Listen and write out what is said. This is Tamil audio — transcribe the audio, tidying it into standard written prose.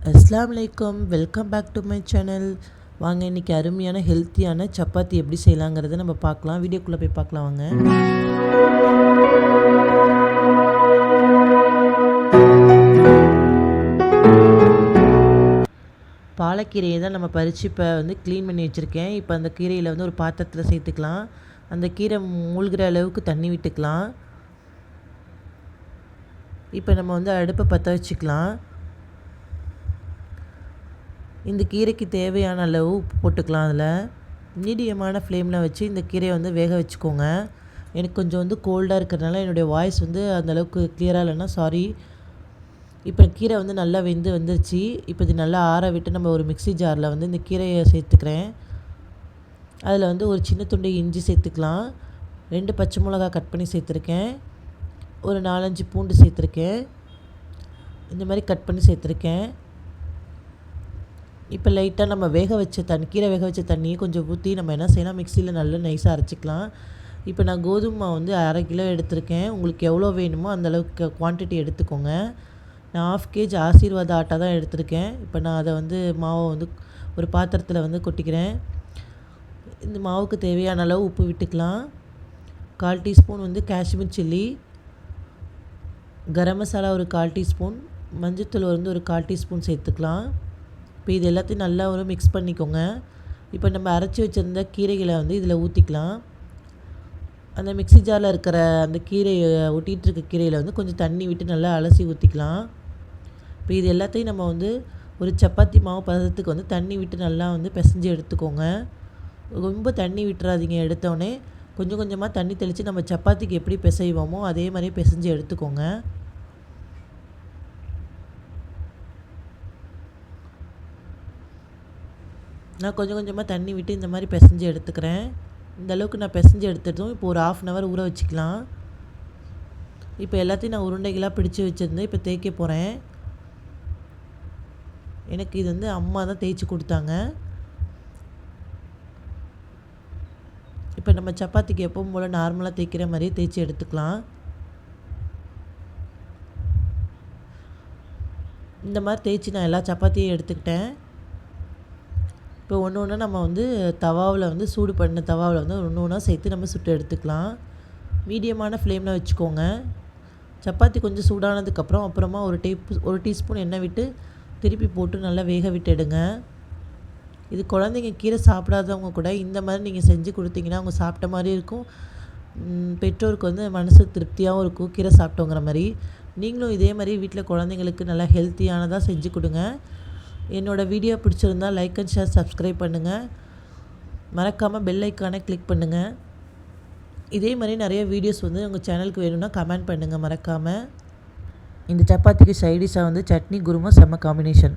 அஸ்ஸலாமுஅலைக்கும், welcome back to my channel. வாங்க இன்றைக்கி அருமையான ஹெல்த்தியான சப்பாத்தி எப்படி செய்யலாங்கிறத நம்ம பார்க்கலாம். வீடியோக்குள்ளே போய் பார்க்கலாம் வாங்க. பாலக்கீரையை தான் நம்ம பறித்து இப்போ க்ளீன் பண்ணி வச்சுருக்கேன். இப்போ அந்த கீரையில் ஒரு பாத்திரத்தில் சேர்த்துக்கலாம். அந்த கீரை மூழ்கிற அளவுக்கு தண்ணி விட்டுக்கலாம். இப்போ நம்ம அடுப்பை பற்ற வச்சுக்கலாம். இந்த கீரைக்கு தேவையான அளவு உப்பு போட்டுக்கலாம். அதில் மீடியமான ஃப்ளேமில் வச்சு இந்த கீரையை வேக வச்சுக்கோங்க. எனக்கு கொஞ்சம் கோல்டாக இருக்கிறதுனால என்னுடைய வாய்ஸ் அந்தளவுக்கு கிளியராக இல்லைன்னா சாரி. இப்போ கீரை நல்லா வந்துருச்சு. இப்போ இது நல்லா ஆற விட்டு நம்ம ஒரு மிக்ஸி ஜாரில் இந்த கீரையை சேர்த்துக்கிறேன். அதில் ஒரு சின்ன துண்டு இஞ்சி சேர்த்துக்கலாம். 2 பச்சை மிளகா கட் பண்ணி சேர்த்துருக்கேன். ஒரு 4-5 பூண்டு சேர்த்துருக்கேன். இந்த மாதிரி கட் பண்ணி சேர்த்துருக்கேன். இப்போ லைட்டாக நம்ம கீரை வேக வச்ச தண்ணியை கொஞ்சம் ஊற்றி நம்ம என்ன செய்யலாம், மிக்சியில் நல்லா நைஸாக அரைச்சிக்கலாம். இப்போ நான் கோதுமை மாவு 1/2 கிலோ எடுத்திருக்கேன். உங்களுக்கு எவ்வளோ வேணுமோ அந்தளவுக்கு குவான்டிட்டி எடுத்துக்கோங்க. நான் 1/2 kg ஆசீர்வாத ஆட்டா தான் எடுத்திருக்கேன். இப்போ நான் அதை மாவை ஒரு பாத்திரத்தில் கொட்டிக்கிறேன். இந்த மாவுக்கு தேவையான அளவு உப்பு விட்டுக்கலாம். 1/4 டீஸ்பூன் காஷ்மீர் சில்லி, கரம் மசாலா ஒரு 1/4 டீஸ்பூன், மஞ்சத்தூள் ஒரு 1/4 டீஸ்பூன் சேர்த்துக்கலாம். இப்போ இது எல்லாத்தையும் நல்லா மிக்ஸ் பண்ணிக்கோங்க. இப்போ நம்ம அரைச்சி வச்சுருந்த கீரைகளை இதில் ஊற்றிக்கலாம். அந்த மிக்ஸி ஜாரில் இருக்கிற அந்த கீரையை ஒட்டிகிட்டு இருக்க கீரையில் கொஞ்சம் தண்ணி விட்டு நல்லா அலசி ஊற்றிக்கலாம். இப்போ இது எல்லாத்தையும் நம்ம ஒரு சப்பாத்தி மாவு பதத்துக்கு தண்ணி விட்டு நல்லா பிசைஞ்சு எடுத்துக்கோங்க. ரொம்ப தண்ணி விட்டுறாதீங்க. எடுத்தோடனே கொஞ்சம் கொஞ்சமாக தண்ணி தெளித்து நம்ம சப்பாத்திக்கு எப்படி பிசைவோமோ அதே மாதிரி பிசைஞ்சு எடுத்துக்கோங்க. நான் கொஞ்சம் கொஞ்சமாக தண்ணி விட்டு இந்த மாதிரி பிசைஞ்சு எடுத்துக்கிறேன். இந்த அளவுக்கு நான் பிசைஞ்சு எடுத்துட்டோம். இப்போ ஒரு 1/2 hour ஊற வச்சுக்கலாம். இப்போ எல்லாத்தையும் நான் உருண்டைகளாக பிடிச்சி வச்சுருந்தேன். இப்போ தேய்க்க போகிறேன். எனக்கு இது அம்மா தான் தேய்ச்சி கொடுத்தாங்க. இப்போ நம்ம சப்பாத்திக்கு எப்பவும் போல் நார்மலாக தேய்க்கிற மாதிரியே தேய்ச்சி எடுத்துக்கலாம். இந்த மாதிரி தேய்ச்சி நான் எல்லா சப்பாத்தியும் எடுத்துக்கிட்டேன். இப்போ ஒன்று ஒன்றா நம்ம தவாவில் சூடு பண்ண தவாவில் ஒன்று ஒன்றா சேர்த்து நம்ம சுட்டு எடுத்துக்கலாம். மீடியமான ஃப்ளேமில் வச்சுக்கோங்க. சப்பாத்தி கொஞ்சம் சூடானதுக்கப்புறம் அப்புறமா ஒரு டீஸ்பூன் எண்ணெய் விட்டு திருப்பி போட்டு நல்லா வேக விட்டு எடுங்க. இது குழந்தைங்க கீரை சாப்பிடாதவங்க கூட இந்த மாதிரி நீங்கள் செஞ்சு கொடுத்தீங்கன்னா அவங்க சாப்பிட்ட மாதிரி இருக்கும். பெற்றோருக்கு மனசு திருப்தியாகவும் இருக்கும் கீரை சாப்பிட்டோங்கிற மாதிரி. நீங்களும் இதே மாதிரி வீட்டில் குழந்தைங்களுக்கு நல்லா ஹெல்த்தியானதாக செஞ்சு கொடுங்க. என்னோடய வீடியோ பிடிச்சிருந்தால் லைக் அண்ட் ஷேர் சப்ஸ்கிரைப் பண்ணுங்கள். மறக்காமல் பெல் ஐக்கானை கிளிக் பண்ணுங்கள். இதே மாதிரி நிறைய வீடியோஸ் உங்கள் சேனலுக்கு வேணும்னா கமெண்ட் பண்ணுங்கள் மறக்காமல். இந்த சப்பாத்திக்கு சைடிஷாக சட்னி குருமா செம்ம காம்பினேஷன்.